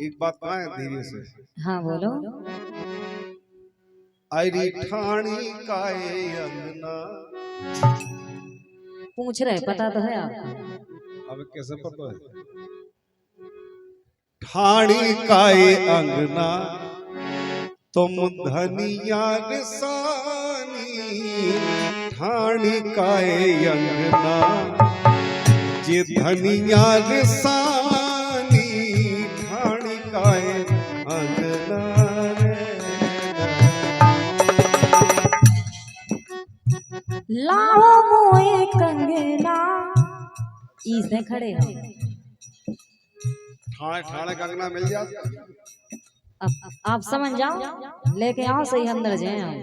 एक बात कहा है धीरे से। हाँ बोलो। अरे ठाणी काए अंगना, पूछ रहे पता तो है आपको। अब कैसे पता है? ठाणी काए अंगना तुम धनिया निशानी, ठाणी काए अंगना जे धनिया निशानी, ठाणी काए अंगना लाओ मोए कंगना, इसने खड़े हो। ठाणे ठाणे कंगना मिल जाता। अब आप समझ जाओ, लेके आओ सही अंदर जाए हम।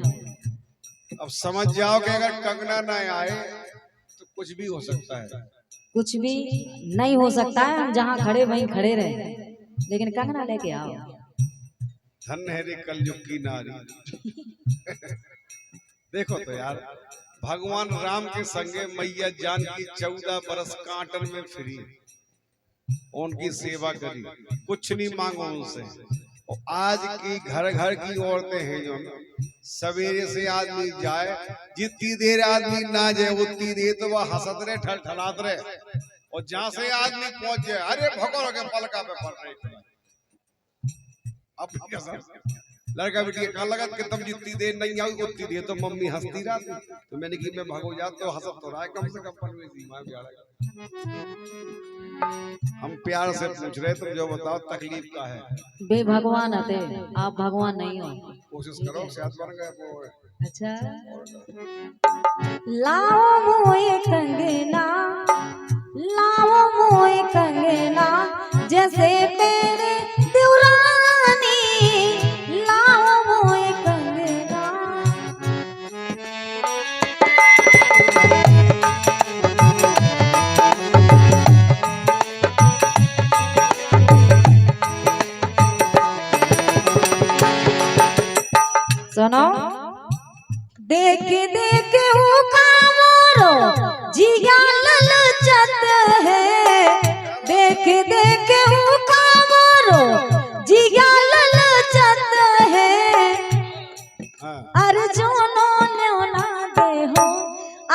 अब समझ जाओ कि अगर कंगना ना आए तो कुछ भी हो सकता है। कुछ भी नहीं हो सकता है, हम जहाँ खड़े वहीं खड़े रहे, लेकिन कंगना लेके आओ। धन्य है रे कलयुग की नारी। देखो तो यार, भगवान राम के संगे मैया जानकी 14 बरस कांटन में फिरी, उनकी सेवा करी, कुछ नहीं मांगो उनसे। और आज की घर घर की औरतें हैं जो सवेरे से आदमी जाए, जितनी देर आदमी ना जाए उतनी देर तो वह हंसत रहे, ठलठलात रहे, और जहां से आदमी पहुंच जाए अरे भगोड़ के पलका पे पड़ रहे। अब लड़का बेटी कहा लगा कि तुम जितनी देर नहीं आई उतनी देर तो मम्मी हंसती रहती, तो मैंने कि मैं भागो जा तो हंसत तो रहा है कम से कम हम प्यार से पूछ रहे तुम जो बताओ तकलीफ का है। बे भगवान आते, आप भगवान नहीं हो। कोशिश करो शायद बन गए। अच्छा, लाओ मोए कंगना, लाओ मोए कंगना, जैसे तेरे देवरानी, लाओ मोए कंगना। सुनो, देख देख वो कामोरो जिया ललचत है, देख देख वो कामोरो जिया ललचत है। अर्जुनो लेना दे हो,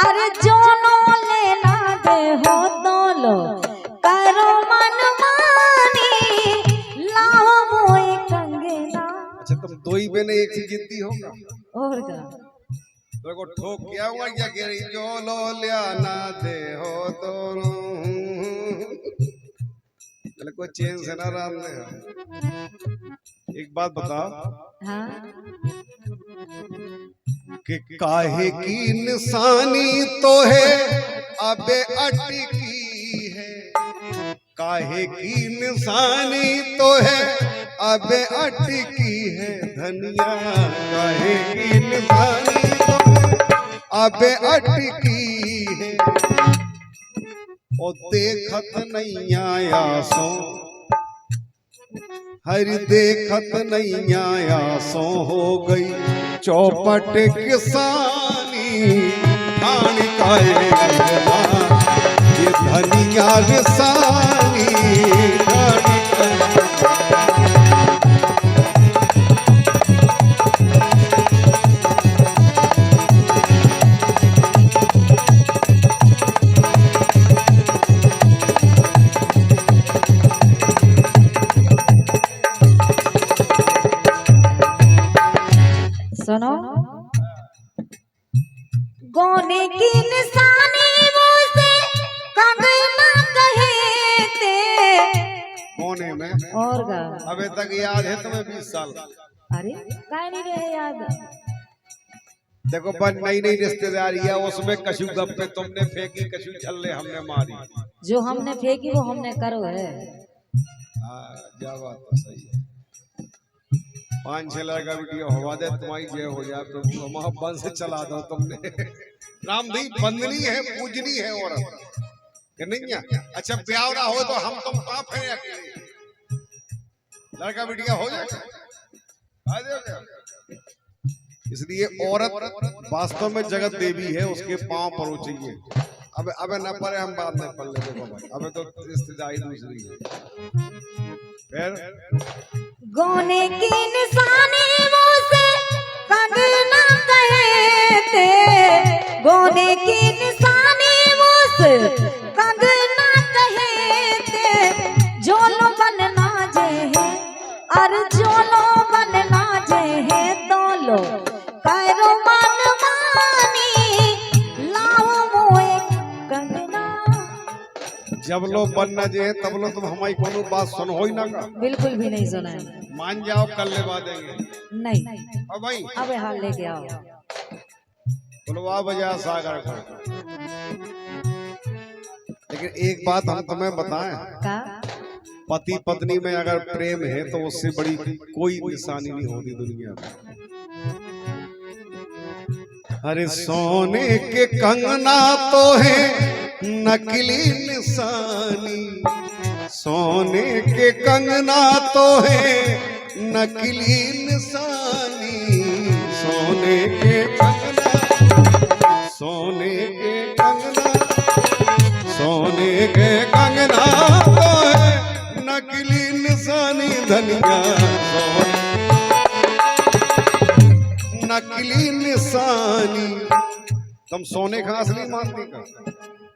अर्जुनो लेना दे हो, दोलो करो मन मानी, लाओ मोए कंगना। अच्छा तुम दो ही बहने एक ही जिद्दी होगा और क्या? देखो ठोक क्या हुआ क्या कह रही, जो लो लिया ना दे हो तो कोई चैन से ना राम दे। एक बात बताओ, हाँ? कि काहे की निशानी तो है अबे अटकी है, काहे की निशानी तो है अबे अटकी है, धनिया काहे की निशानी तो है अबे अटकी है। और देखत नहीं आया सो, हरि देखत नहीं आया सो, हो गई चौपट किसानी, ठाण काए अंगना ये धनिया रिसानी, ठाण सुनो, गोने की निशानी वो से कंगना कहे थे। कोने में और गा अबे तक याद है तुम्हें 20 साल? अरे काय नहीं रहे याद। देखो बस नई नई रिश्तेदारी है, उसमें कशु गप्पे तुमने फेंकी, कशु छल्ले हमने मारी। जो हमने फेंकी वो हमने करो है। हाँ क्या बात तो सही है। 5-6 लड़का वीडियो हवा दे तुम्हारी जय हो जाए, प्रभु हमारा वंश चला दो तुमने। रामधी बंदनी है, पूजनी है औरत कि नहीं है? अच्छा ब्याह ना हो तो हम तुम कहाँ फिरे अकेले, लड़का वीडियो हो जाए। इसलिए औरत वास्तव में जगत देवी है, उसके पांव परो चाहिए। अबे न पड़े, हम बाद में पढ़ लेंगे भाई, अबे तो रिश्तेदारी दूसरी है। फिर गोने की निशानी मुँह से कंगना कहते, गोने की निशानी मुँह से कंगना कहते, जोलो बनना जे है और जोलो बनना जे है, दोलो कैरो मन मानी लाओ मोए कंगना। जब लोग बनना जे तब लोग तुम हमारी कोनो बात सुनो ही ना का, बिल्कुल भी नहीं सुना है। मान जाओ कल लेवा देंगे। नहीं अब भाई अब हाल लेके आओ। बुलवा बजा सागर को। लेकिन एक बात हम तुम्हें बताएं, का पति पत्नी में अगर प्रेम है तो उससे बड़ी कोई निशानी नहीं होती दुनिया में। अरे सोने के कंगना तो है नकली निशानी, सोने के कंगना तो है नकली निशानी, सोने के कंगना, सोने के कंगना, सोने के कंगना तो है नकली निशानी धनिया, नकली निशानी। तुम सोने का असली मानती का?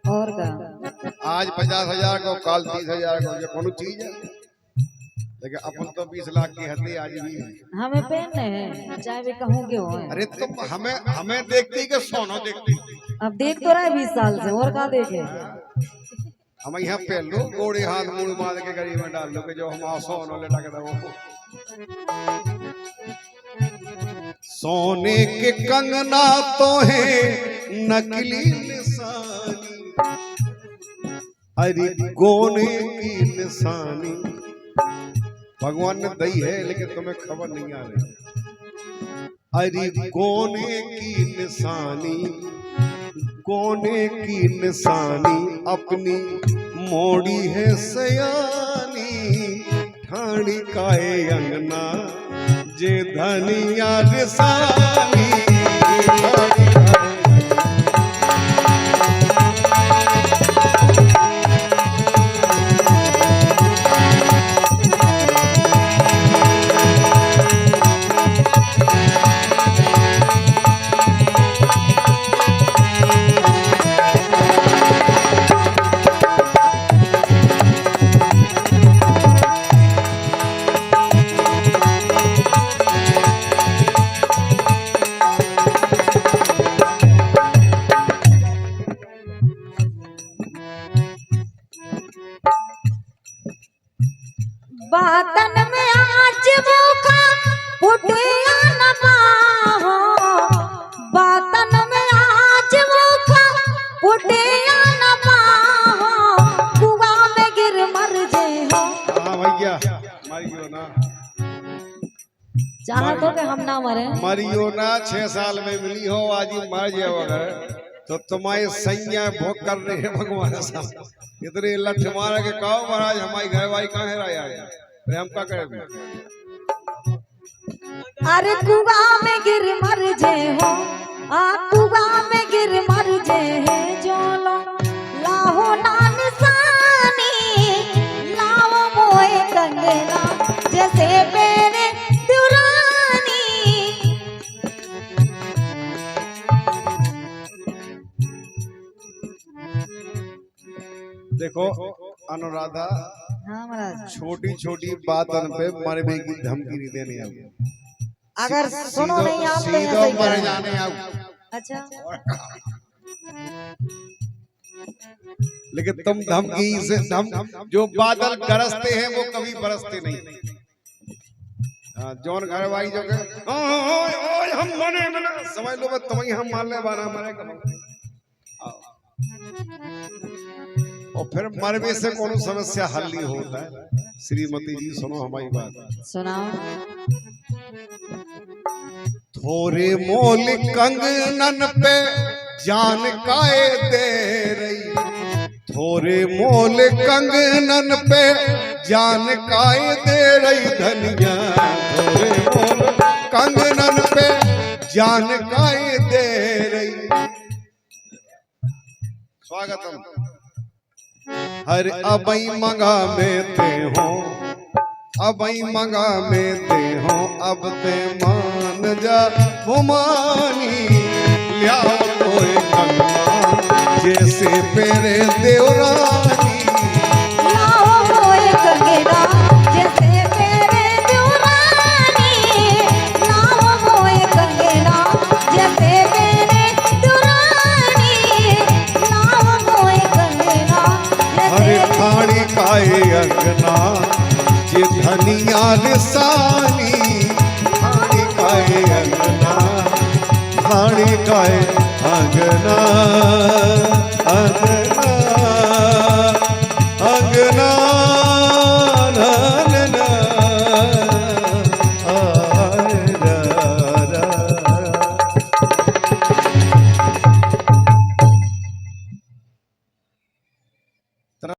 और का आज 50,000 को, कल 30,000 को, ये कौन चीज है? लेकिन अपन तो 20 लाख की हद्दी आज भी है। हमें पहनने हैं, चाहे भी कहूँ क्यों है। अरे तुम हमें देखती कि सोनो देखती? अब देख तो रहा है 20 साल से, और का देखे। हम यहाँ पहन लो, गोड़े हाथ मुड़ मार के गरीब में डाल लो कि जो हम सोनो लेटा के दो। सोने के कंगना तो है नकली निशानी, अरे गोने की निशानी भगवान ने दी है लेकिन तुम्हें खबर नहीं आ रही। अरे गोने की निशानी, गोने की निशानी अपनी मोड़ी है सयानी, ठाणी काए अंगना जे धनिया निशानी। बातन में आज भूखा फुटिया न पाहो, बातन में आज भूखा फुटिया न पाहो, कुआ में गिर मर जे हो। हाँ भैया मरियो ना, चाहत हो कि हम ना मरे। मरियो ना, 6 साल में मिली हो, आज ही मर जाओ अगर तो तुम्हारे सैया भोग कर रहे हैं भगवान साहब। इतने लठ मारा के कहो महाराज हमारी घर वाई कहाँ है राया है, हम क्या करें? अरे कुआ में गिर मर जे हो, आ कुआ में गिर मर जे है, जोलो लाहो ना निशानी लाओ मोए कंगना, जैसे मेरे दुरानी। देखो अनुराधा, हाँ महाराज, छोटी छोटी बातों पे मरने की धमकी नहीं देने आओ। अगर सुनो नहीं आप तो सीधो ऐसे ही मर करो। जाने आओ। अच्छा लेकिन तुम धमकी से जो बादल गरजते हैं वो कभी बरसते नहीं। जौन घर भाई जो हम मने समझ लो तुम्हें हम मारने वाला मरे और फिर मरने से कौन समस्या हल नहीं होता है। श्रीमती जी सुनो हमारी बात, सुनाओ। थोड़े मोल कंगनन पे जान काए दे रही, थोड़े मोल कंगनन पे जान काए दे रही धनिया, थोड़े मोल कंगनन पे जान काए दे रही। स्वागतम। हर अबई मंगा में ते हो, अबई मंगा में ते हो, अब ते मान जा मुमानी, लियाओ कोई कंगना जैसे पेरे देवरानी, लाओ कोई कंगना जैसे मेरे दुरानी, लाओ कोई कंगना जैसे मेरे दुरानी, लाओ कोई कंगना हरे जैसे खाड़ी काए अंगना जे धनिया लिसानी, खाड़ी काए अंगना, खाड़ी काए अंगना, अंगना।